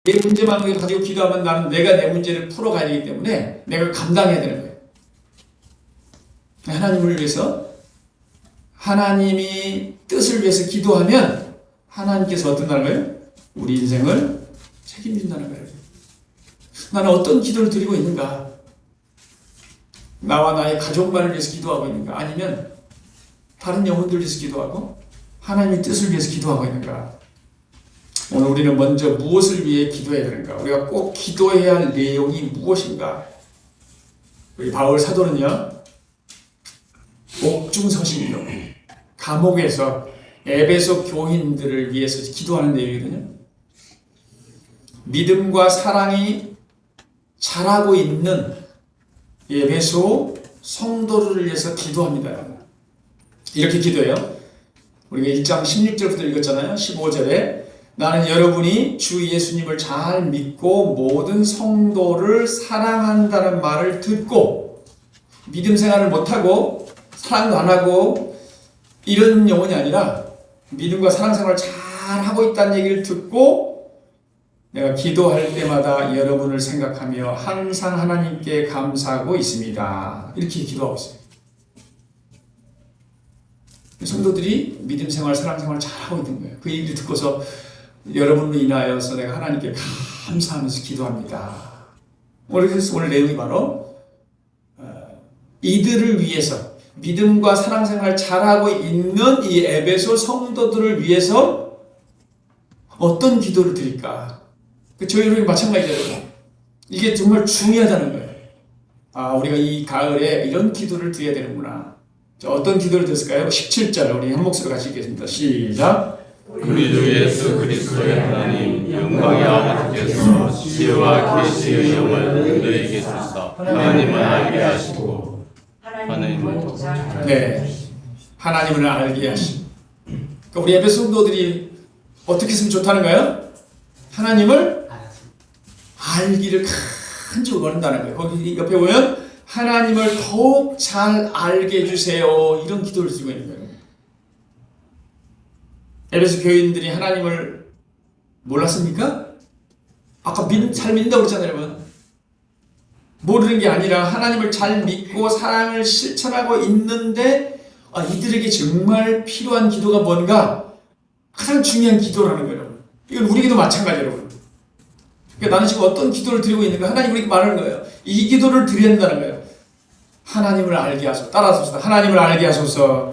내 문제만 가지고 기도하면 나는 내 문제를 풀어가야 되기 때문에 내가 감당해야 되는 거예요. 하나님을 위해서, 하나님이 뜻을 위해서 기도하면 하나님께서 어떤 거예요? 우리 인생을 책임진다는 거예요. 나는 어떤 기도를 드리고 있는가? 나와 나의 가족만을 위해서 기도하고 있는가? 아니면 다른 영혼들 위해서 기도하고 하나님의 뜻을 위해서 기도하고 있는가? 오늘 우리는 먼저 무엇을 위해 기도해야 되는가? 우리가 꼭 기도해야 할 내용이 무엇인가? 우리 바울 사도는요, 옥중서신이요, 감옥에서 에베소 교인들을 위해서 기도하는 내용이거든요. 믿음과 사랑이 자라고 있는 에베소 성도를 위해서 기도합니다. 이렇게 기도해요. 우리가 1장 16절부터 읽었잖아요. 15절에 나는 여러분이 주 예수님을 잘 믿고 모든 성도를 사랑한다는 말을 듣고 믿음 생활을 못하고 사랑도 안 하고 이런 영혼이 아니라 믿음과 사랑 생활을 잘 하고 있다는 얘기를 듣고 내가 기도할 때마다 여러분을 생각하며 항상 하나님께 감사하고 있습니다. 이렇게 기도하고 있어요. 성도들이 믿음 생활, 사랑 생활을 잘 하고 있는 거예요. 그 얘기를 듣고서 여러분으로 인하여서 내가 하나님께 감사하면서 기도합니다. 오늘 내용이 바로 이들을 위해서 믿음과 사랑 생활을 잘하고 있는 이 에베소 성도들을 위해서 어떤 기도를 드릴까? 저희는 마찬가지예요. 이게 정말 중요하다는 거예요. 아, 우리가 이 가을에 이런 기도를 드려야 되는구나. 자, 어떤 기도를 드렸을까요? 17절 우리 한 목소리로 같이 읽겠습니다. 시작. 우리 주 예수 그리스도의 하나님 영광의 아버지께서 지혜와 계시의 영을 너희에게 주사 하나님을 알게 하시고 하나님을 더 하나님을 알게 하시고. 그러니까 우리 에베소 성도들이 어떻게 했으면 좋다는 거예요? 하나님을 알기를 간절히 원한다는 거예요. 거기 옆에 보면 하나님을 더욱 잘 알게 해주세요. 이런 기도를 드리고 있는 거예요. 에베소 교인들이 하나님을 몰랐습니까? 아까 잘 믿는다고 그랬잖아요, 여러분. 모르는 게 아니라 하나님을 잘 믿고 사랑을 실천하고 있는데 이들에게 정말 필요한 기도가 뭔가 가장 중요한 기도라는 거예요. 이건 우리에게도 마찬가지예요, 여러분. 그러니까 나는 지금 어떤 기도를 드리고 있는가? 하나님 우리에게 말하는 거예요. 이 기도를 드려야 된다는 거예요. 하나님을 알게 하소서. 따라서 합시다. 하나님을 알게 하소서.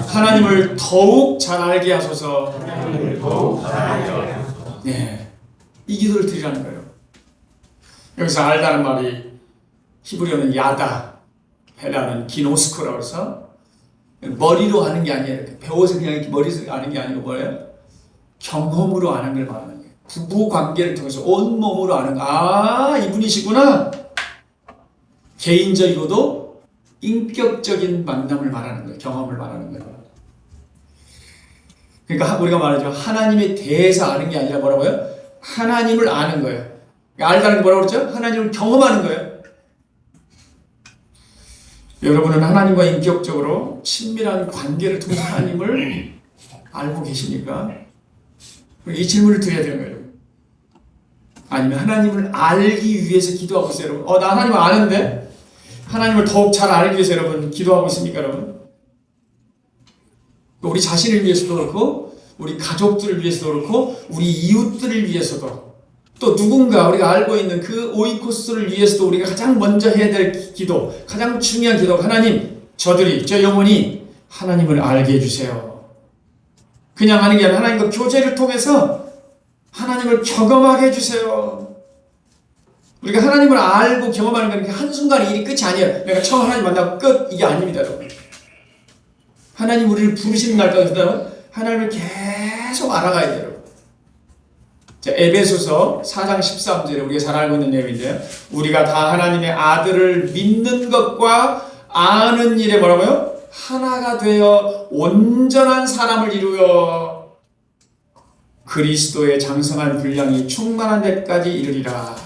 하나님을 더욱 잘 알게 하소서. 네, 이 기도를 드리라는 거예요. 여기서 알다는 말이 히브리어는 야다, 헬라는 기노스코라고 해서 머리로 아는 게 아니에요. 배워서 그냥 이렇게 머리로 아는 게 아니고 뭐예요? 경험으로 아는 걸 말하는 거예요. 부부 관계를 통해서 온몸으로 아는 거. 아, 이분이시구나. 개인적이고도 인격적인 만남을 말하는 거예요. 경험을 말하는 거예요. 그러니까 우리가 말하죠. 하나님에 대해서 아는 게 아니라 뭐라고요? 하나님을 아는 거예요. 알다는 게 뭐라고 그랬죠? 하나님을 경험하는 거예요. 여러분은 하나님과 인격적으로 친밀한 관계를 통해 하나님을 알고 계십니까? 이 질문을 드려야 되는 거예요. 아니면 하나님을 알기 위해서 기도하고 있어요, 여러분? 나 하나님을 아는데 하나님을 더욱 잘 알기 위해서 여러분 기도하고 있습니까, 여러분? 우리 자신을 위해서도 그렇고 우리 가족들을 위해서도 그렇고 우리 이웃들을 위해서도 또 누군가 우리가 알고 있는 그 오이코스를 위해서도 우리가 가장 먼저 해야 될 기도, 가장 중요한 기도가 하나님, 저 영혼이 하나님을 알게 해주세요. 그냥 하는 게 아니라 하나님과 교제를 통해서 하나님을 경험하게 해주세요. 우리가 하나님을 알고 경험하는 건 한순간에 일이 끝이 아니에요. 내가 처음 하나님 만나고 끝, 이게 아닙니다, 여러분. 하나님 우리를 부르시는 날까지 하나님을 계속 알아가야 돼요. 자, 에베소서 4장 13절에 우리가 잘 알고 있는 내용인데요. 우리가 다 하나님의 아들을 믿는 것과 아는 일에 뭐라고요? 하나가 되어 온전한 사람을 이루어 그리스도의 장성한 분량이 충만한 데까지 이르리라.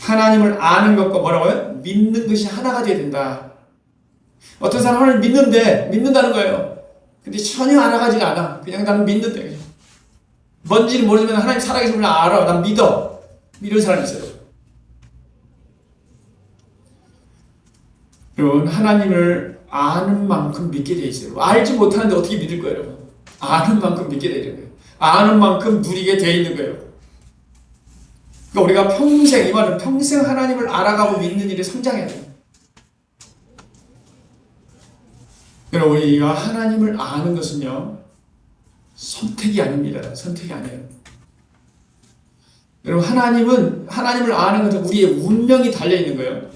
하나님을 아는 것과 뭐라고요? 믿는 것이 하나가 되어야 된다. 어떤 사람은 하나님을 믿는다는 거예요. 근데 전혀 알아가지가 않아. 그냥 나는 믿는데. 뭔지는 모르지만 하나님 살아계심을 알아. 난 믿어. 이런 사람이 있어요. 여러분, 하나님을 아는 만큼 믿게 돼 있어요. 알지 못하는데 어떻게 믿을 거예요, 여러분? 아는 만큼 믿게 되는 거예요. 아는 만큼 누리게 돼 있는 거예요. 그러니까 우리가 평생, 이 말은 평생 하나님을 알아가고 믿는 일에 성장해야 돼요. 여러분, 우리가 하나님을 아는 것은요, 선택이 아닙니다. 선택이 아니에요. 여러분, 하나님을 아는 것은 우리의 운명이 달려있는 거예요.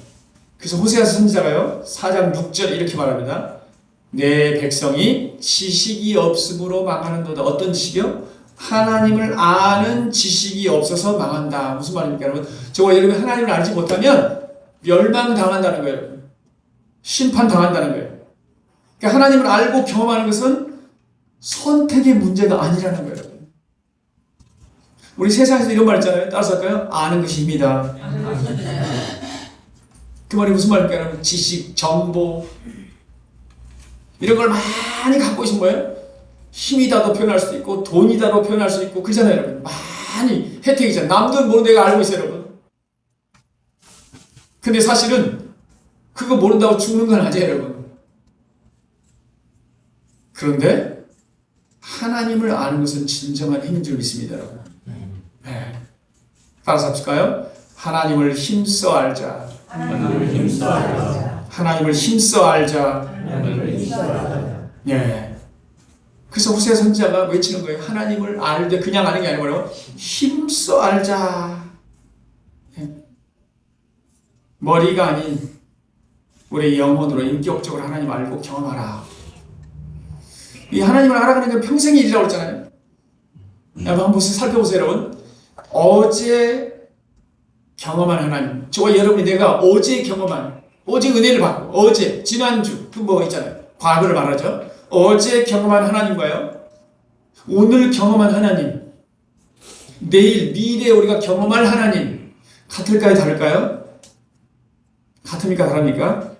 그래서 호세아서 선지자가요, 4장 6절 이렇게 말합니다. 내 백성이 지식이 없음으로 망하는도다. 어떤 지식이요? 하나님을 아는 지식이 없어서 망한다. 무슨 말입니까, 여러분? 여러분이 하나님을 알지 못하면 멸망당한다는 거예요. 여러분. 심판당한다는 거예요. 그러니까 하나님을 알고 경험하는 것은 선택의 문제가 아니라는 거예요. 여러분. 우리 세상에서 이런 말 있잖아요. 따라서 할까요? 아는 것이 힘이다. 그 말이 무슨 말입니까, 여러분? 지식, 정보 이런 걸 많이 갖고 있으면 뭐예요? 힘이다도 표현할 수도 있고 돈이다도 표현할 수 있고 그러잖아요, 여러분. 많이 혜택이잖아요. 남들은 모르는 내가 알고 있어요, 여러분. 근데 사실은 그거 모른다고 죽는 건 아니에요, 여러분. 그런데 하나님을 아는 것은 진정한 힘인 줄 믿습니다, 여러분. 네. 따라서 합시까요? 하나님을 힘써 알자. 하나님을 힘써 알자. 하나님을 힘써 알자. 예. 그래서 호세아 선지자가 외치는 거예요. 하나님을 알되 그냥 아는 게 아니고 뭐라고? 힘써 알자. 예. 머리가 아닌 우리의 영혼으로 인격적으로 하나님 알고 경험하라. 이 하나님을 알아가는 게 평생의 일이라고 했잖아요. 한번 살펴보세요, 여러분. 어제 경험한 하나님. 저와 여러분이 내가 어제 경험한, 어제 은혜를 받고, 어제, 지난주, 그 뭐 있잖아요. 과거를 말하죠. 어제 경험한 하나님과요, 오늘 경험한 하나님, 내일, 미래에 우리가 경험할 하나님, 같을까요, 다를까요? 같습니까, 다릅니까?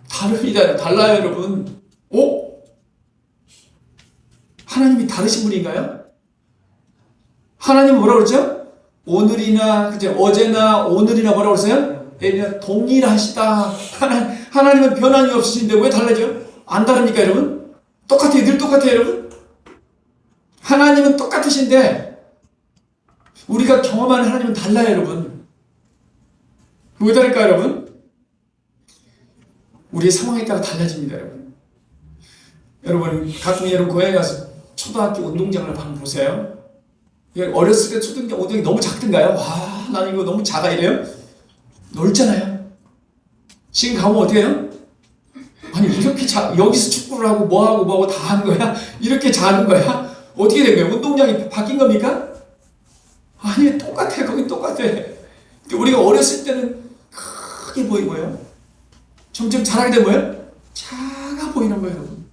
다릅니다. 달라요, 여러분. 하나님이 다르신 분인가요? 하나님은 뭐라고 그러죠? 오늘이나, 그죠? 어제나 오늘이나 뭐라고 그러세요? 동일하시다. 하나님은 변함이 없으신데 왜 달라져? 안 다릅니까, 여러분? 똑같아요. 늘 똑같아요, 여러분? 하나님은 똑같으신데 우리가 경험하는 하나님은 달라요, 여러분. 왜 다를까요, 여러분? 우리의 상황에 따라 달라집니다, 여러분. 여러분, 가끔 여러분 고향에 가서 초등학교 운동장을 한번 보세요. 어렸을 때 초등학교 운동장이 너무 작던가요? 와, 나는 이거 너무 작아 이래요? 넓잖아요. 지금 가면 어떻게 해요? 아니, 이렇게 여기서 축구를 하고 뭐하고 다 하는 거야? 이렇게 작은 거야? 어떻게 된 거예요? 운동장이 바뀐 겁니까? 아니, 똑같아. 거긴 똑같아. 우리가 어렸을 때는 크게 보이고요. 점점 자라게 되면 뭐예요? 작아 보이는 거예요, 여러분.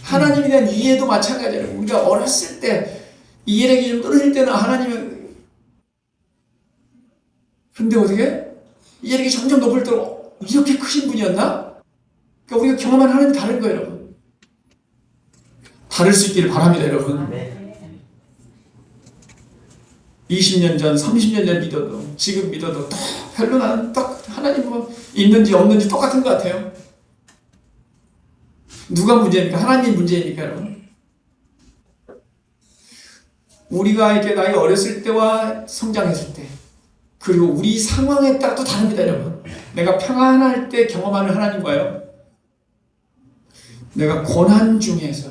하나님에 대한 이해도 마찬가지예요. 우리가 어렸을 때 이해력이 좀 떨어질 때는 하나님은, 근데 어떻게? 이해력이 점점 높을수록 이렇게 크신 분이었나? 그러니까 우리가 경험한 하나님이 다른 거예요, 여러분. 다를 수 있기를 바랍니다, 여러분. 20년 전, 30년 전 믿어도, 지금 믿어도 별로 나는 딱 하나님 뭐 있는지 없는지 똑같은 것 같아요. 누가 문제입니까? 하나님 문제입니까, 여러분? 우리가 이렇게 나이가 어렸을 때와 성장했을 때, 그리고 우리 상황에 따라 또 다릅니다, 여러분. 내가 평안할 때 경험하는 하나님과요, 내가 고난 중에서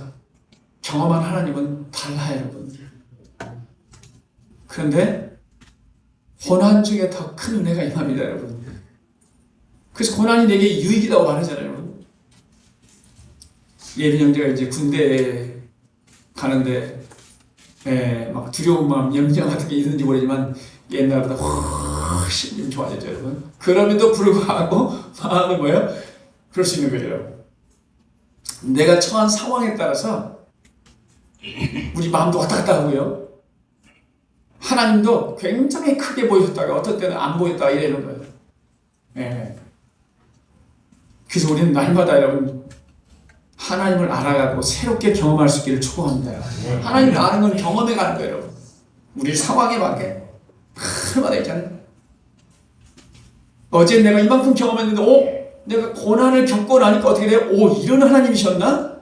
경험한 하나님은 달라요, 여러분. 그런데 고난 중에 더 큰 은혜가 임합니다, 여러분. 그래서 고난이 내게 유익이라고 말하잖아요, 여러분. 예빈 형제가 이제 군대에 가는데 막 두려운 마음, 염려 같은 게 있는지 모르지만 옛날보다 훨씬 좀 좋아졌죠, 여러분. 그럼에도 불구하고 마음은 뭐예요? 그럴 수 있는 거예요, 여러분. 내가 처한 상황에 따라서 우리 마음도 왔다 갔다 하고요. 하나님도 굉장히 크게 보이셨다가 어떤 때는 안 보였다가 이러는 거예요. 그래서 우리는 날마다 여러분 하나님을 알아가고 새롭게 경험할 수 있기를 축복합니다. 하나님을 아는 건 경험해 가는 거예요, 여러분. 우리 상황에 맞게 하나마다 있잖아요. 어제 내가 이만큼 경험했는데, 내가 고난을 겪고 나니까 어떻게 돼요? 이런 하나님이셨나?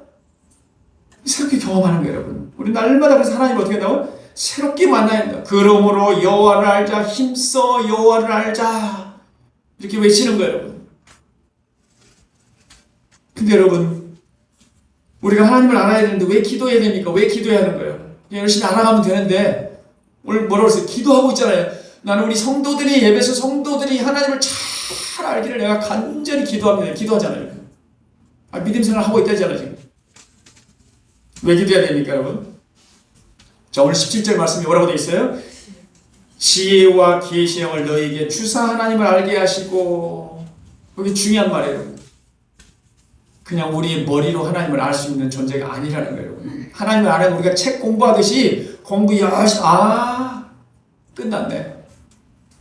새롭게 경험하는 거예요, 여러분. 우리 날마다 그래서 하나님 어떻게 한다고? 새롭게 만나야 된다. 그러므로 여호와를 알자, 힘써 여호와를 알자, 이렇게 외치는 거예요, 여러분. 근데 여러분, 우리가 하나님을 알아야 되는데 왜 기도해야 됩니까? 왜 기도해야 하는 거예요? 열심히 알아가면 되는데, 오늘 뭐라고 했어요? 기도하고 있잖아요. 나는 우리 성도들이, 예배소 성도들이 하나님을 잘 알기를 내가 간절히 기도합니다. 기도하잖아요. 믿음 생활하고 있다잖아요, 지금. 왜 기도해야 됩니까, 여러분? 자, 오늘 17절 말씀이 뭐라고 되어 있어요? 지혜와 계시의 영을 너희에게 주사 하나님을 알게 하시고. 여기 중요한 말이에요. 그냥 우리의 머리로 하나님을 알 수 있는 존재가 아니라는 거예요. 하나님을 알면 우리가 책 공부하듯이 공부 열심히, 끝났네.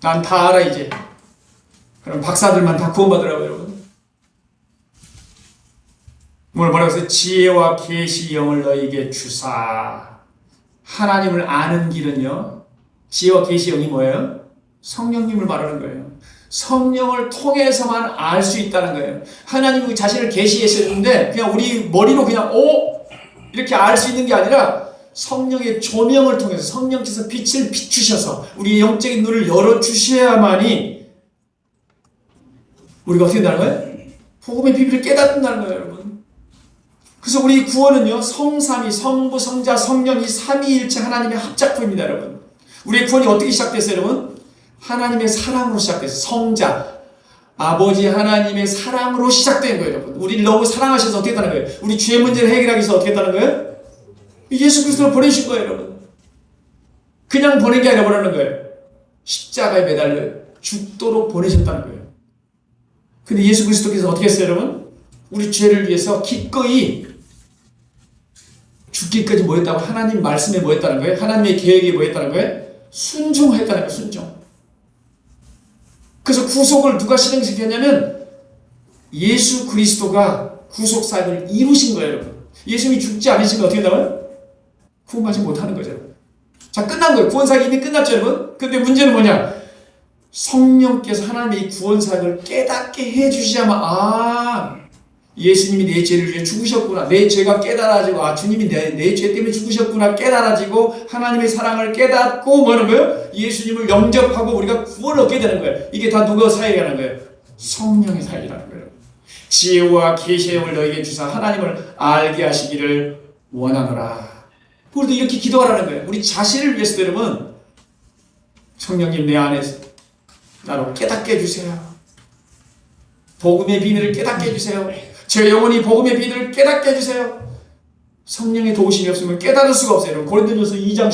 난 다 알아 이제. 그럼 박사들만 다 구원받으라고요, 여러분. 오늘 뭐라고 했어요? 지혜와 계시 영을 너희에게 주사. 하나님을 아는 길은요, 지혜와 계시 영이 뭐예요? 성령님을 말하는 거예요. 성령을 통해서만 알 수 있다는 거예요. 하나님이 자신을 계시했었는데 그냥 우리 머리로 그냥 이렇게 알 수 있는 게 아니라 성령의 조명을 통해서 성령께서 빛을 비추셔서 우리의 영적인 눈을 열어주셔야만이 우리가 어떻게 된다는 거예요? 복음의 비밀을 깨닫는다는 거예요, 여러분. 그래서 우리 구원은요, 성삼위, 성부, 성자, 성령 이 삼위일체 하나님의 합작품입니다, 여러분. 우리의 구원이 어떻게 시작됐어요, 여러분? 하나님의 사랑으로 시작됐어요. 성자, 아버지 하나님의 사랑으로 시작된 거예요, 여러분. 우리를 너무 사랑하셔서 어떻게 했다는 거예요? 우리 죄 문제를 해결하기 위해서 어떻게 했다는 거예요? 예수 그리스도를 보내신 거예요, 여러분. 그냥 보낸 게 아니라 뭐라는 거예요? 십자가에 매달려 죽도록 보내셨다는 거예요. 근데 예수 그리스도께서 어떻게 했어요, 여러분? 우리 죄를 위해서 기꺼이 죽기까지 뭐 했다고? 하나님 말씀에 뭐 했다는 거예요? 하나님의 계획에 뭐 했다는 거예요? 순종했다는 거예요, 순종. 그래서 구속을 누가 실행시켰냐면 예수 그리스도가 구속 사역을 이루신 거예요, 여러분. 예수님이 죽지 않으시면 어떻게 된다고요? 구원받지 못하는 거죠. 자, 끝난 거예요. 구원 사역이 이미 끝났죠, 여러분. 근데 문제는 뭐냐? 성령께서 하나님의 이 구원 사역을 깨닫게 해주시자면, 예수님이 내 죄를 위해 죽으셨구나. 내 죄가 깨달아지고, 주님이 내 죄 때문에 죽으셨구나. 깨달아지고, 하나님의 사랑을 깨닫고, 뭐 하는 거예요? 예수님을 영접하고 우리가 구원을 얻게 되는 거예요. 이게 다 누가 사역이라는 거예요? 성령의 사역이라는 거예요. 지혜와 계시의 영을 너에게 주사 하나님을 알게 하시기를 원하노라. 우리도 이렇게 기도하라는 거예요. 우리 자신을 위해서도 여러분, 성령님 내 안에 나로 깨닫게 해주세요. 복음의 비밀을 깨닫게 해주세요. 제 영혼이 복음의 비밀을 깨닫게 해주세요. 성령의 도우심이 없으면 깨달을 수가 없어요. 고린도전서 2장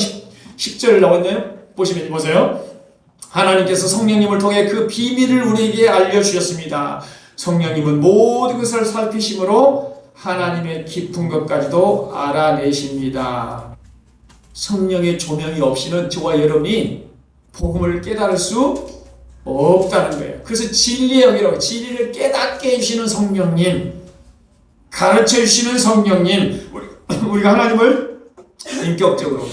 10절 나왔나요? 보세요. 하나님께서 성령님을 통해 그 비밀을 우리에게 알려주셨습니다. 성령님은 모든 것을 살피심으로 하나님의 깊은 것까지도 알아내십니다. 성령의 조명이 없이는 저와 여러분이 복음을 깨달을 수 없다는 거예요. 그래서 진리의 영이라고, 진리를 깨닫게 해주시는 성령님, 가르쳐 주시는 성령님, 우리가 하나님을 인격적으로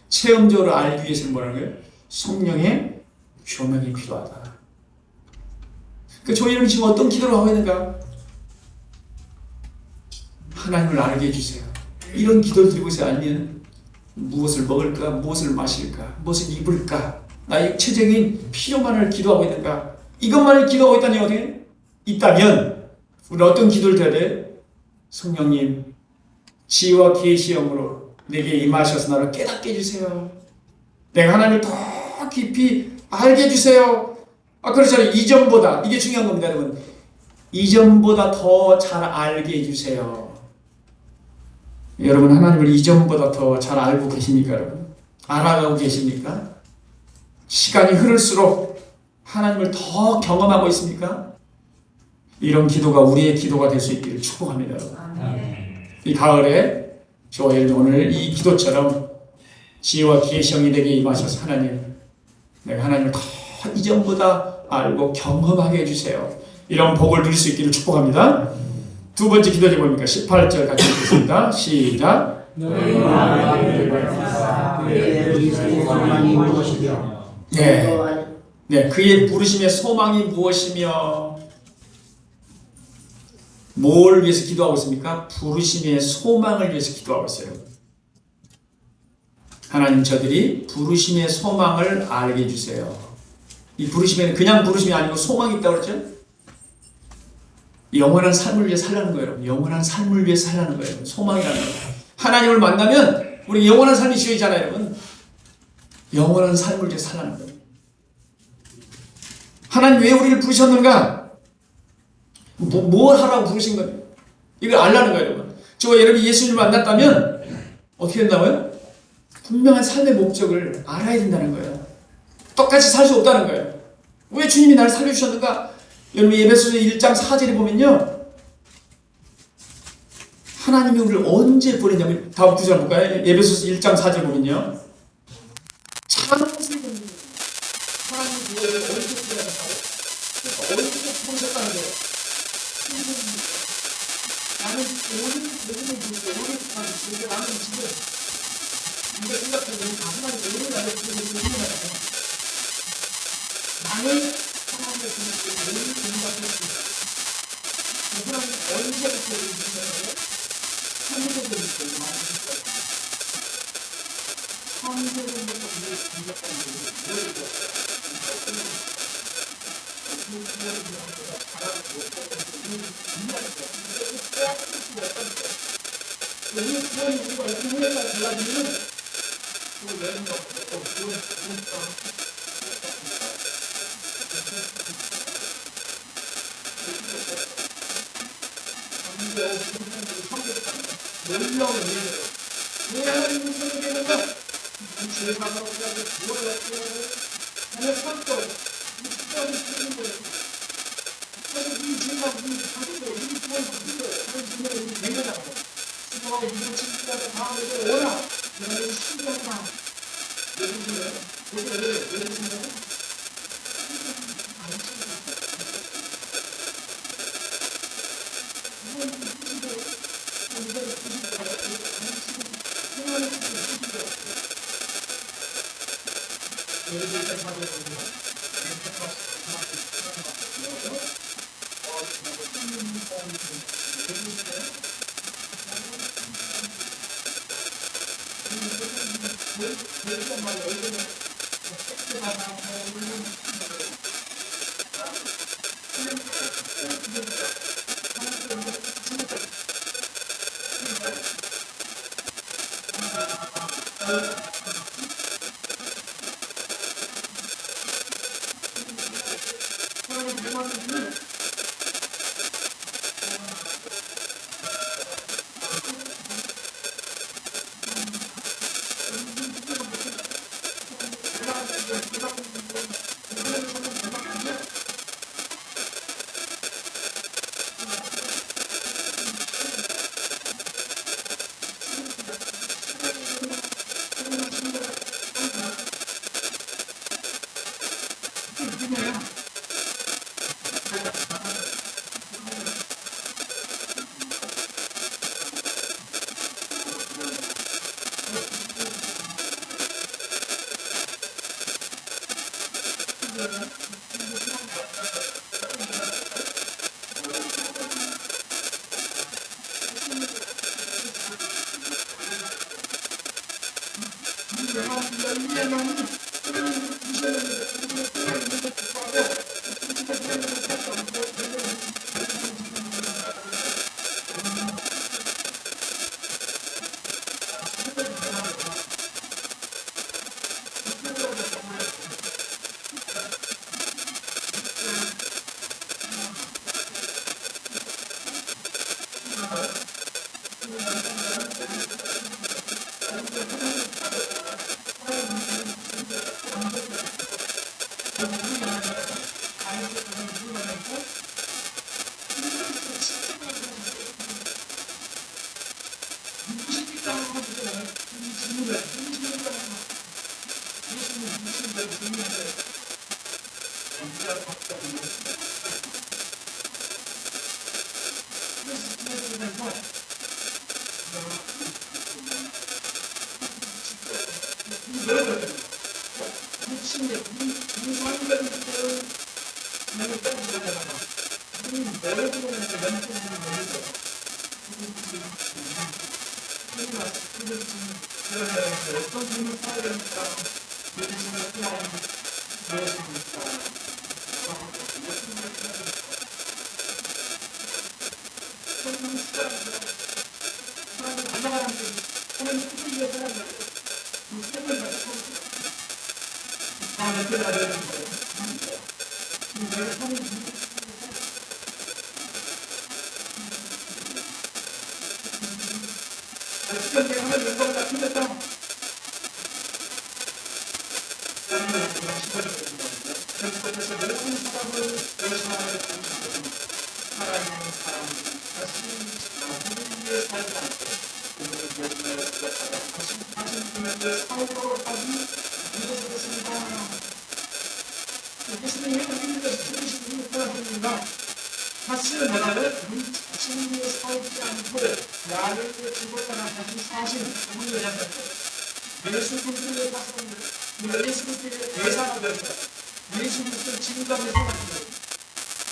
체험적으로 알기 위해서는 뭐라는 거예요? 성령의 조명이 필요하다. 그러니까 저희 여러분 지금 어떤 기도를 하고 있는가? 하나님을 알게 해주세요. 이런 기도를 드리고 있어요? 아니면 무엇을 먹을까? 무엇을 마실까? 무엇을 입을까? 나의 체적인 필요만을 기도하고 있는가? 이것만을 기도하고 있다는 어떻게? 있다면 우리는 어떤 기도를 드려야 돼? 성령님, 지혜와 계시의 영으로 내게 임하셔서 나를 깨닫게 해주세요. 내가 하나님을 더 깊이 알게 해주세요. 그렇잖아요. 이전보다, 이게 중요한 겁니다, 여러분. 이전보다 더 잘 알게 해주세요. 여러분, 하나님을 이전보다 더 잘 알고 계십니까, 여러분? 알아가고 계십니까? 시간이 흐를수록 하나님을 더 경험하고 있습니까? 이런 기도가 우리의 기도가 될 수 있기를 축복합니다, 여러분. 이 가을에 저와 여러분 오늘 이 기도처럼 지혜와 계시 영이 내게 임하셔서 하나님, 내가 하나님을 더 이전보다 알고 경험하게 해주세요. 이런 복을 누릴 수 있기를 축복합니다. 두 번째 기도제 뭡니까? 18절 같이 읽겠습니다. 시작. 너희 마음을 밝히사 그의 소망이 무엇이며 네, 그의 부르심의 소망이 무엇이며 뭘 위해서 기도하고 있습니까? 부르심의 소망을 위해서 기도하고 있어요. 하나님, 저들이 부르심의 소망을 알게 해주세요. 이 부르심에는 그냥 부르심이 아니고 소망이 있다고 그랬죠? 영원한 삶을 위해 살라는 거예요. 여러분. 영원한 삶을 위해 살라는 거예요. 소망이라는 거예요. 하나님을 만나면 우리 영원한 삶이 주어지잖아요. 여러분. 영원한 삶을 위해 살라는 거예요. 하나님 왜 우리를 부르셨는가? 뭘 하라고 부르신 거예요? 이걸 알라는 거예요. 여러분. 여러분이 예수님을 만났다면 어떻게 된다고요? 분명한 삶의 목적을 알아야 된다는 거예요. 똑같이 살 수 없다는 거예요. 왜 주님이 나를 살려주셨는가? 여러분 에베소서 1장 4절에 보면요. 하나님이 우리를 언제 보냈냐면 다음 구절 볼까요? 에베소서 1장 4절 보면요. 참으신 분이 하나님이 우리를 언제 보냈다고? 언제 보셨다는 거예요. 나는 오늘 예수님을 부르고 오늘 부르고 나는 지금 우리가 생각하는 하나님 오늘 나를 부르고 나는 하나님의 부르고 오늘 공부하고 있습니다. 하나님 언제부터 부르셨나요? 천국에부터 말하셨어요. 천국에부터 우리를 공격하는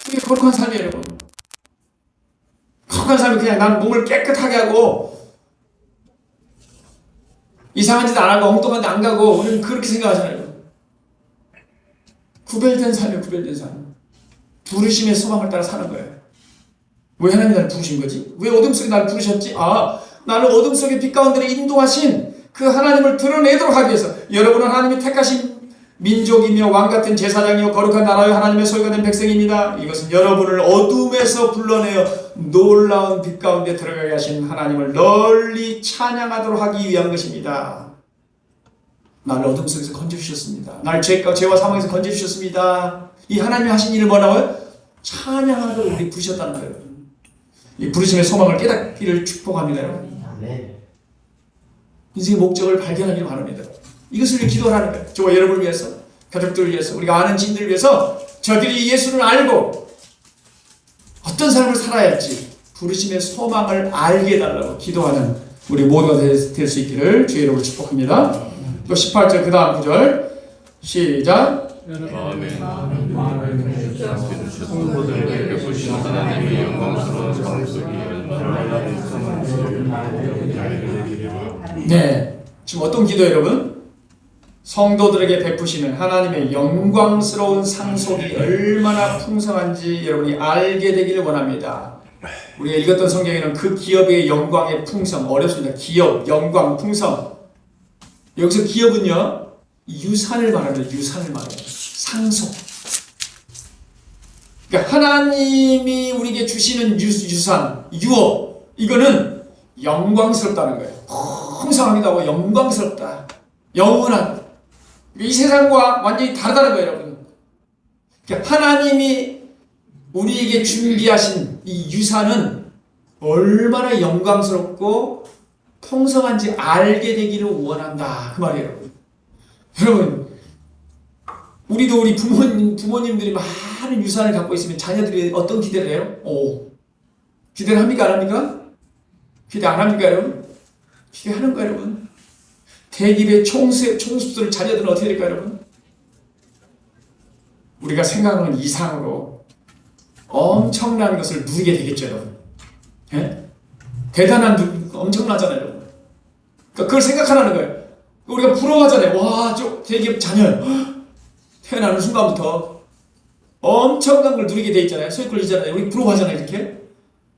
그게 거룩한 삶이에요, 여러분. 거룩한 삶이 그냥 난 몸을 깨끗하게 하고 이상한 짓 안 하고 엉뚱한 데 안 가고 우리는 그렇게 생각하잖아요. 구별된 삶이에요, 구별된 삶. 부르심의 소망을 따라 사는 거예요. 왜 하나님이 나를 부르신 거지? 왜 어둠 속에 나를 부르셨지? 나를 어둠 속의 빛 가운데 인도하신 그 하나님을 드러내도록 하기 위해서 여러분은 하나님이 택하신 민족이며 왕같은 제사장이요 거룩한 나라의 하나님의 소유가 된 백성입니다. 이것은 여러분을 어둠에서 불러내어 놀라운 빛 가운데 들어가게 하신 하나님을 널리 찬양하도록 하기 위한 것입니다. 나를 어둠 속에서 건져주셨습니다. 나를 죄와 사망에서 건져주셨습니다. 이 하나님이 하신 일을 뭐라고요? 찬양하도록 우리 부르셨다는 거예요. 이 부르심의 소망을 깨닫기를 축복합니다. 여러분. 인생의 목적을 발견하기를 바랍니다. 이것을 기도하라는 거예요. 저와 여러분을 위해서, 가족들을 위해서, 우리가 아는 지인들을 위해서 저들이 예수를 알고 어떤 삶을 살아야 할지 부르심의 소망을 알게 해달라고 기도하는 우리 모두가 될 수 있기를 주의 이름으로 축복합니다. 또 18절 그 다음 구절 시작. 아멘. 성도들에게 베푸신 하나님의 영광스러운 상속이 얼마나 풍성한지. 네, 지금 어떤 기도 여러분? 성도들에게 베푸시는 하나님의 영광스러운 상속이 얼마나 풍성한지 여러분이 알게 되기를 원합니다. 우리가 읽었던 성경에는 그 기업의 영광의 풍성, 어렵습니다. 기업, 영광, 풍성. 여기서 기업은요, 유산을 말합니다. 유산을 말합니다. 상속. 그러니까 하나님이 우리에게 주시는 유산, 유업, 이거는 영광스럽다는 거예요. 풍성하기도 영광스럽다. 영원한. 이 세상과 완전히 다르다는 거예요, 여러분. 그러니까 하나님이 우리에게 준비하신 이 유산은 얼마나 영광스럽고 풍성한지 알게 되기를 원한다. 그 말이에요, 여러분. 여러분, 우리도 우리 부모님들이 많은 유산을 갖고 있으면 자녀들이 어떤 기대를 해요? 기대를 합니까? 안 합니까? 기대 안 합니까, 여러분? 기대하는 거예요, 여러분. 대기업의 총수들 자녀들은 어떻게 될까요, 여러분? 우리가 생각하는 이상으로 엄청난 것을 누리게 되겠죠, 여러분. 예? 대단한 엄청나잖아요, 여러분. 그러니까 그걸 생각하라는 거예요. 우리가 부러워하잖아요. 와, 저 대기업 자녀 태어나는 순간부터 엄청난 걸 누리게 돼 있잖아요. 소유권을 이잖아요. 우리 부러워하잖아요, 이렇게.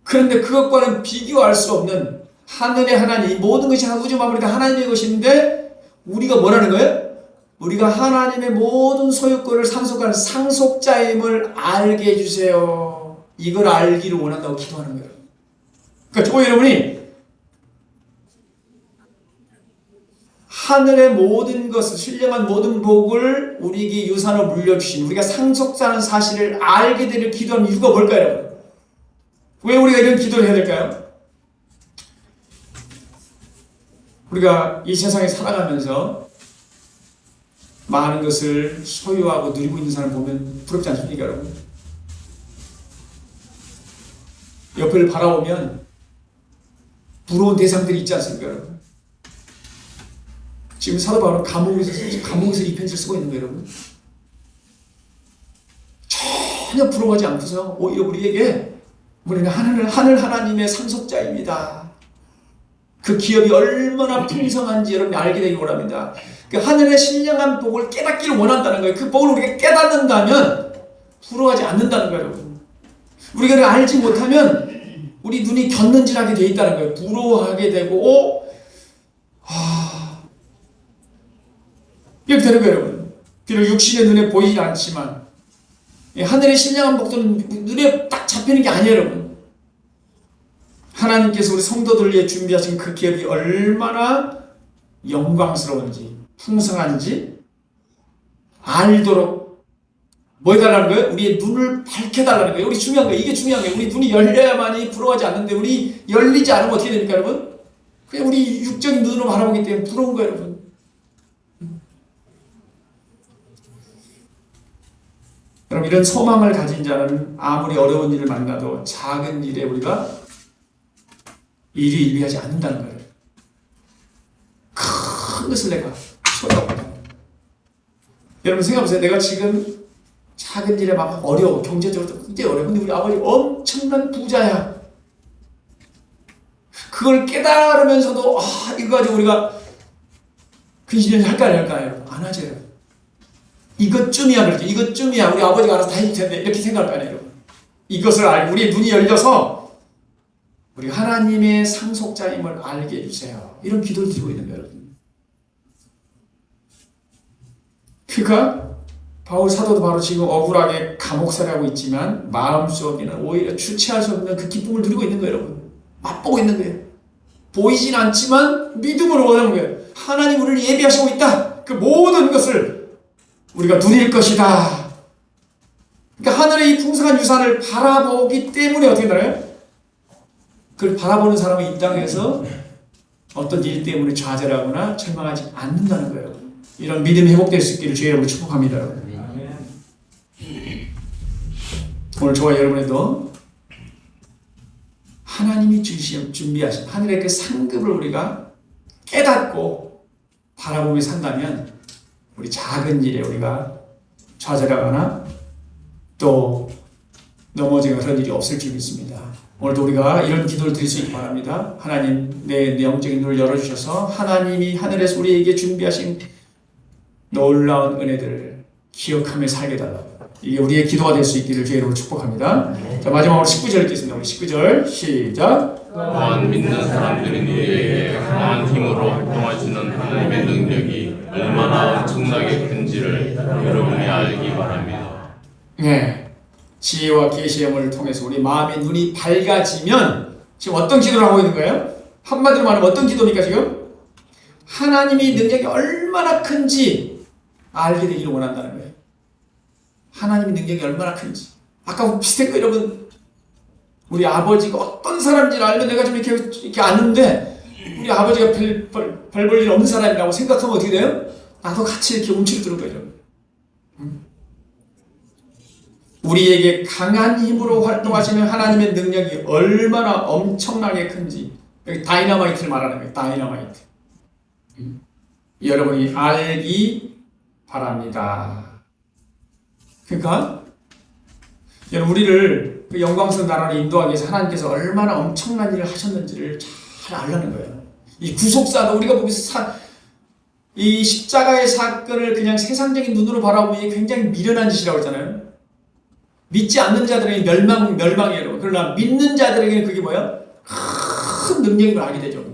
그런데 그것과는 비교할 수 없는 하늘의 하나님, 모든 것이 우주 만물이 다 하나님의 것인데 우리가 뭐라는 거예요? 우리가 하나님의 모든 소유권을 상속하는 상속자임을 알게 해주세요. 이걸 알기를 원한다고 기도하는 거예요. 그러니까 저와 여러분이 하늘의 모든 것을, 신령한 모든 복을 우리에게 유산으로 물려주신 우리가 상속자라는 사실을 알게 되려 기도하는 이유가 뭘까요, 여러분? 왜 우리가 이런 기도를 해야 될까요? 우리가 이 세상에 살아가면서 많은 것을 소유하고 누리고 있는 사람 보면 부럽지 않습니까, 여러분? 옆을 바라보면 부러운 대상들이 있지 않습니까, 여러분? 지금 사도 바울은 감옥에서 이 편지를 쓰고 있는 거예요, 여러분. 전혀 부러워하지 않고서 오히려 우리에게 우리는 하늘 하나님의 상속자입니다. 그 기업이 얼마나 풍성한지 여러분이 알게 되기 원합니다. 그 하늘의 신령한 복을 깨닫기를 원한다는 거예요. 그 복을 우리가 깨닫는다면 부러워하지 않는다는 거예요, 여러분. 우리가 그걸 알지 못하면 우리 눈이 곁눈질하게 돼 있다는 거예요. 부러워하게 되고, 이렇게 되는 거예요, 여러분. 비록 육신의 눈에 보이지 않지만 하늘의 신령한 복들은 눈에 딱 잡히는 게 아니에요, 여러분. 하나님께서 우리 성도들 위해 준비하신 그 기업이 얼마나 영광스러운지 풍성한지 알도록 뭐 해달라는 거예요? 우리의 눈을 밝혀달라는 거예요. 우리 중요한 거예요. 이게 중요한 거예요. 우리 눈이 열려야만이 부러워하지 않는데 우리 열리지 않으면 어떻게 됩니까, 여러분? 그냥 우리 육적인 눈으로 바라보기 때문에 부러운 거예요, 여러분. 여러분, 이런 소망을 가진 자는 아무리 어려운 일을 만나도 작은 일에 우리가 일희일비하지 않는다는 거예요. 큰 것을 내가 쏟아붓다. 여러분 생각해보세요. 내가 지금 작은 일에 막 어려워. 경제적으로 굉장히 어려워. 근데 우리 아버지 엄청난 부자야. 그걸 깨달으면서도 이거 가지고 우리가 근신을 할까요? 안 하죠. 이것쯤이야, 그렇죠. 이것쯤이야. 우리 아버지가 알아서 다 해줄 텐데. 이렇게 생각할 거 아니에요. 이것을 알고 우리의 눈이 열려서 우리 하나님의 상속자임을 알게 해주세요. 이런 기도를 드리고 있는 거예요, 여러분. 그러니까 바울 사도도 바로 지금 억울하게 감옥살이하고 있지만 마음속에는 오히려 주체할 수 없는 그 기쁨을 누리고 있는 거예요, 여러분. 맛보고 있는 거예요. 보이진 않지만 믿음으로 원하는 거예요. 하나님 우리를 예비하시고 있다. 그 모든 것을 우리가 누릴 것이다. 그러니까 하늘의 이 풍성한 유산을 바라보기 때문에 어떻게 되나요? 그걸 바라보는 사람은 이 땅에서 어떤 일 때문에 좌절하거나 절망하지 않는다는 거예요. 이런 믿음이 회복될 수 있기를 주의 이름으로 축복합니다. 오늘 저와 여러분에도 하나님이 준비하신 하늘의 그 상급을 우리가 깨닫고 바라보며 산다면 우리 작은 일에 우리가 좌절하거나 또 넘어지거나 그런 일이 없을 줄 믿습니다. 오늘도 우리가 이런 기도를 드릴 수 있기 바랍니다. 하나님, 내 영적인 눈을 열어주셔서 하나님이 하늘에서 우리에게 준비하신 놀라운 은혜들을 기억하며 살게 달라고. 이게 우리의 기도가 될 수 있기를 주의 이름으로 축복합니다. 자, 마지막으로 19절 읽겠습니다. 우리 19절 시작. 또한 믿는 사람들이 너희에게 강한 힘으로 활동하시는 하나님의 능력이 얼마나 엄청나게 큰지를 여러분이 알기 바랍니다. 네, 지혜와 계시의 영을 통해서 우리 마음의 눈이 밝아지면 지금 어떤 기도를 하고 있는 거예요? 한마디로 말하면 어떤 기도입니까 지금? 하나님의 능력이 얼마나 큰지 알게 되기를 원한다는 거예요. 하나님의 능력이 얼마나 큰지. 아까 비슷한 거 여러분, 우리 아버지가 어떤 사람인지를 알면 내가 좀 이렇게 아는데 우리 아버지가 별 볼 일 없는 사람이라고 생각하면 어떻게 돼요? 나도 같이 이렇게 움츠러드는 거예요. 우리에게 강한 힘으로 활동하시는 하나님의 능력이 얼마나 엄청나게 큰지, 여기 다이너마이트를 말하는 거예요. 다이너마이트. 여러분이 알기 바랍니다. 그러니까 여러분, 우리를 그 영광스러운 나라로 인도하기 위해서 하나님께서 얼마나 엄청난 일을 하셨는지를 잘 알라는 거예요. 이 구속사도 우리가 보면서 이 십자가의 사건을 그냥 세상적인 눈으로 바라보니 굉장히 미련한 짓이라고 했잖아요. 믿지 않는 자들에게 멸망이에요. 그러나 믿는 자들에게는 그게 뭐야? 큰 능력임을 알게 되죠.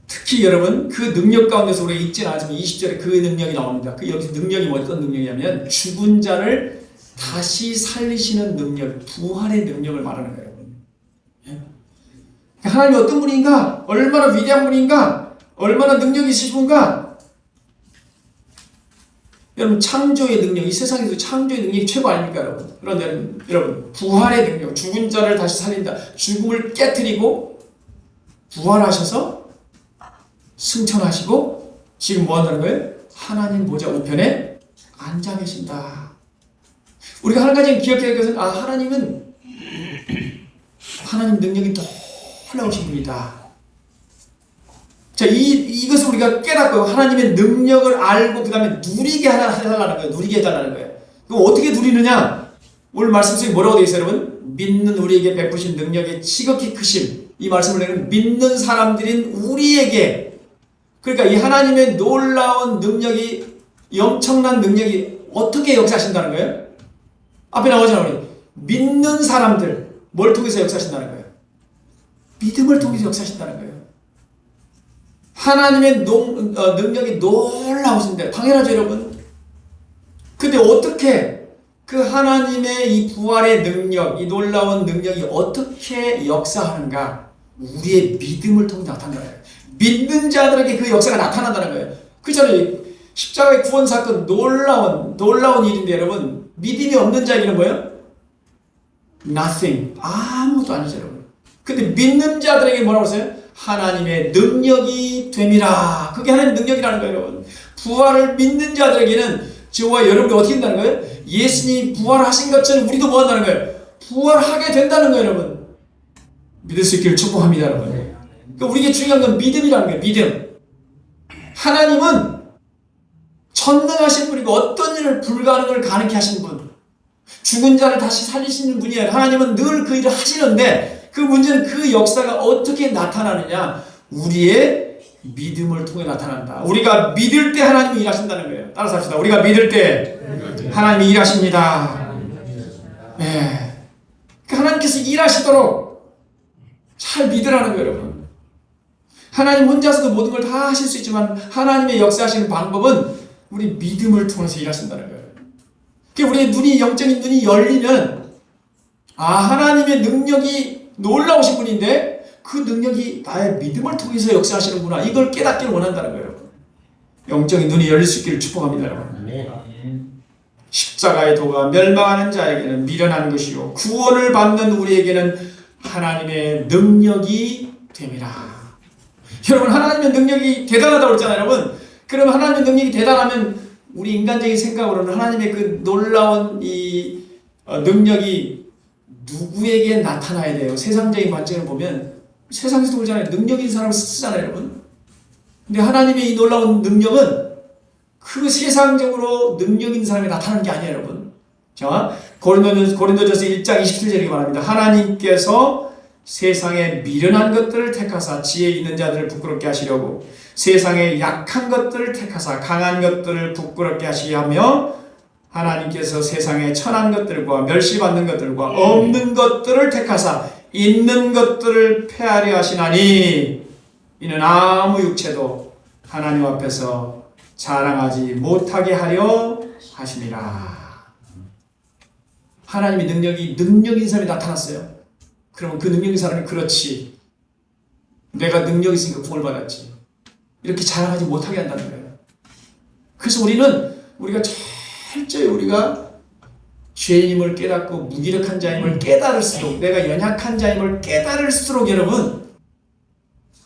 특히 여러분, 그 능력 가운데서 우리가 읽지는 않지만 20절에 그 능력이 나옵니다. 그 여기서 능력이 어떤 능력이냐면 죽은 자를 다시 살리시는 능력, 부활의 능력을 말하는 거예요. 하나님이 어떤 분인가? 얼마나 위대한 분인가? 얼마나 능력이 있으신 분인가? 여러분, 창조의 능력, 이 세상에서 창조의 능력이 최고 아닙니까, 여러분? 그런데 여러분, 부활의 능력, 죽은 자를 다시 살린다. 죽음을 깨트리고 부활하셔서 승천하시고 지금 뭐 한다는 거예요? 하나님 보좌 우편에 앉아 계신다. 우리가 한 가지 기억해야 할 것은 하나님 능력이 놀라우신 분이다. 자, 이것을 우리가 깨닫고 하나님의 능력을 알고 그 다음에 누리게 해달라는 거예요. 누리게 해달라는 거예요. 그럼 어떻게 누리느냐? 오늘 말씀 속에 뭐라고 되어 있어요, 여러분? 믿는 우리에게 베푸신 능력의 지극히 크심. 이 말씀을 내는 믿는 사람들인 우리에게, 그러니까 이 하나님의 놀라운 능력이, 이 엄청난 능력이 어떻게 역사하신다는 거예요? 앞에 나오잖아요. 우리 믿는 사람들, 뭘 통해서 역사하신다는 거예요? 믿음을 통해서 역사하신다는 거예요. 하나님의 능력이 놀라우신데, 당연하죠, 여러분. 근데 어떻게 그 하나님의 이 부활의 능력, 이 놀라운 능력이 어떻게 역사하는가? 우리의 믿음을 통해 나타나는 거예요. 믿는 자들에게 그 역사가 나타난다는 거예요. 그렇잖아요. 십자가의 구원 사건 놀라운 일인데 여러분, 믿음이 없는 자에게는 뭐예요? Nothing. 아무것도 아니죠, 여러분. 근데 믿는 자들에게 뭐라고 했어요? 하나님의 능력이 됨이라. 그게 하나님의 능력이라는 거예요, 여러분. 부활을 믿는 자들에게는 저와 여러분이 어떻게 된다는 거예요? 예수님이 부활하신 것처럼 우리도 뭐 한다는 거예요? 부활하게 된다는 거예요, 여러분. 믿을 수 있기를 축복합니다, 여러분. 그러니까 우리에게 중요한 건 믿음이라는 거예요, 믿음. 하나님은 전능하신 분이고 어떤 일을 불가능을 가능케 하신 분, 죽은 자를 다시 살리시는 분이에요. 하나님은 늘 그 일을 하시는데 그 문제는 그 역사가 어떻게 나타나느냐? 우리의 믿음을 통해 나타난다. 우리가 믿을 때 하나님이 일하신다는 거예요. 따라서 합시다. 우리가 믿을 때 하나님이 일하십니다. 네. 하나님께서 일하시도록 잘 믿으라는 거예요, 여러분. 하나님 혼자서도 모든 걸 다 하실 수 있지만 하나님의 역사하시는 방법은 우리 믿음을 통해서 일하신다는 거예요. 그러니까 우리의 눈이, 영적인 눈이 열리면, 하나님의 능력이 놀라우신 분인데 그 능력이 나의 믿음을 통해서 역사하시는구나. 이걸 깨닫기를 원한다는 거예요, 여러분. 영적인 눈이 열릴 수 있기를 축복합니다, 여러분. 십자가의 도가 멸망하는 자에게는 미련한 것이요 구원을 받는 우리에게는 하나님의 능력이 됨이라. 여러분, 하나님의 능력이 대단하다고 그랬잖아요, 여러분. 그럼 하나님의 능력이 대단하면 우리 인간적인 생각으로는 하나님의 그 놀라운 이 능력이 누구에게 나타나야 돼요? 세상적인 관점을 보면 세상에서도 그러잖아요. 능력 있는 사람을 쓰잖아요, 여러분. 근데 하나님의 이 놀라운 능력은 그 세상적으로 능력 있는 사람이 나타나는 게 아니에요, 여러분. 자, 고린도전서 1장 27절에 이렇게 말합니다. 하나님께서 세상에 미련한 것들을 택하사 지혜 있는 자들을 부끄럽게 하시려고 세상에 약한 것들을 택하사 강한 것들을 부끄럽게 하시게 하며 하나님께서 세상에 천한 것들과 멸시받는 것들과 없는 것들을 택하사 있는 것들을 폐하려 하시나니 이는 아무 육체도 하나님 앞에서 자랑하지 못하게 하려 하시니라. 하나님의 능력인 사람이 나타났어요. 그러면 그 능력인 사람이 그렇지, 내가 능력 있으니까 구원을 받았지, 이렇게 자랑하지 못하게 한다는 거예요. 그래서 우리가 철저히 우리가 죄인임을 깨닫고 무기력한 자임을 깨달을수록, 내가 연약한 자임을 깨달을수록 여러분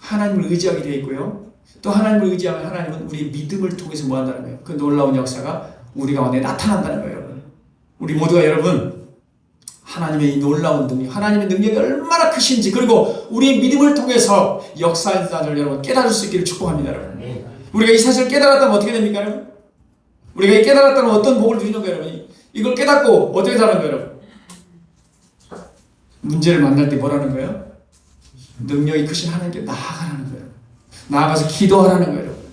하나님을 의지하게 되어 있고요. 또 하나님을 의지하면 하나님은 우리의 믿음을 통해서 뭐 한다는 거예요? 그 놀라운 역사가 우리 가운데 나타난다는 거예요, 여러분. 우리 모두가 여러분 하나님의 이 놀라운 능력, 하나님의 능력이 얼마나 크신지, 그리고 우리의 믿음을 통해서 역사하는 여러분 깨달을 수 있기를 축복합니다, 여러분. 우리가 이 사실을 깨달았다면 어떻게 됩니까, 여러분? 우리가 이 깨달았다면 어떤 복을 누리는 거예요, 여러분? 이걸 깨닫고 어떻게 사는 거예요, 여러분? 문제를 만날 때 뭐라는 거예요? 능력이 크신 하나님께 나아가라는 거예요. 나아가서 기도하라는 거예요, 여러분.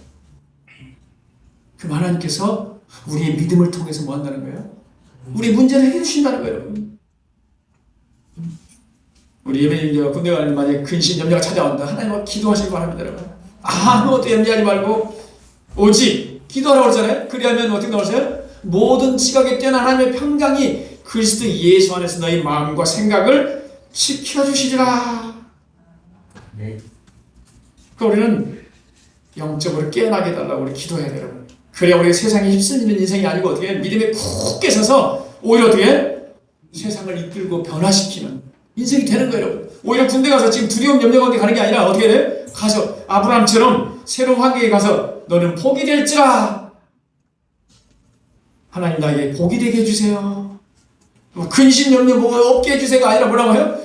그럼 하나님께서 우리의 믿음을 통해서 뭐 한다는 거예요? 우리 문제를 해결해 주신다는 거예요, 여러분. 우리 예배님들 군대 가는 만약에 근심 염려가 찾아온다, 하나님과 기도하시기 바랍니다, 여러분. 아무것도 염려하지 말고 오직 기도하라고 그러잖아요. 그리하면 어떻게 나오세요? 모든 지각에 뛰어난 하나님의 평강이 그리스도 예수 안에서 너희 마음과 생각을 지켜주시리라. 그러니까 우리는 영적으로 깨어나게 해달라고 우리 기도해야 돼요, 여러분. 그래야 우리가 세상에 휩쓸리는 인생이 아니고 어떻게 믿음에 굳게 서서 오히려 어떻게 세상을 이끌고 변화시키는 인생이 되는 거예요, 여러분. 오히려 군대 가서 지금 두려움 염려 가운데 가는 게 아니라 어떻게 돼? 가서 아브라함처럼 새로운 환경에 가서 너는 복이 될지라. 하나님 나에게 복이 되게 해주세요. 근심 염려 뭐가 없게 해주세요가 아니라 뭐라고 해요?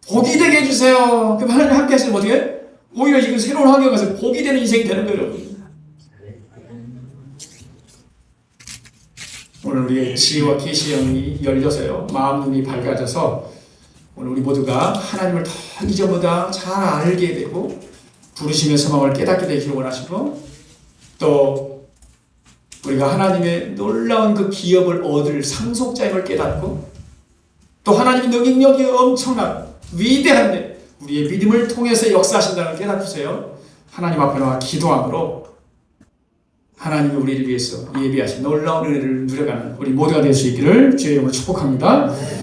복이 되게 해주세요. 그럼 하나님 함께 하시면 어떻게 해? 오히려 지금 새로운 환경에서 복이 되는 인생이 되는 거예요. 오늘 우리의 지혜와 계시의 영이 열려서요, 마음 눈이 밝아져서 오늘 우리 모두가 하나님을 더 이전보다 잘 알게 되고 부르심의 소망을 깨닫게 되기를 원하시고, 또 우리가 하나님의 놀라운 그 기업을 얻을 상속자임을 깨닫고, 또 하나님의 능력이 엄청난 위대한데 우리의 믿음을 통해서 역사하신다는 걸 깨닫으세요. 하나님 앞에 나와 기도함으로 하나님이 우리를 위해서 예비하신 놀라운 은혜를 누려가는 우리 모두가 될 수 있기를 주의 이름으로 축복합니다.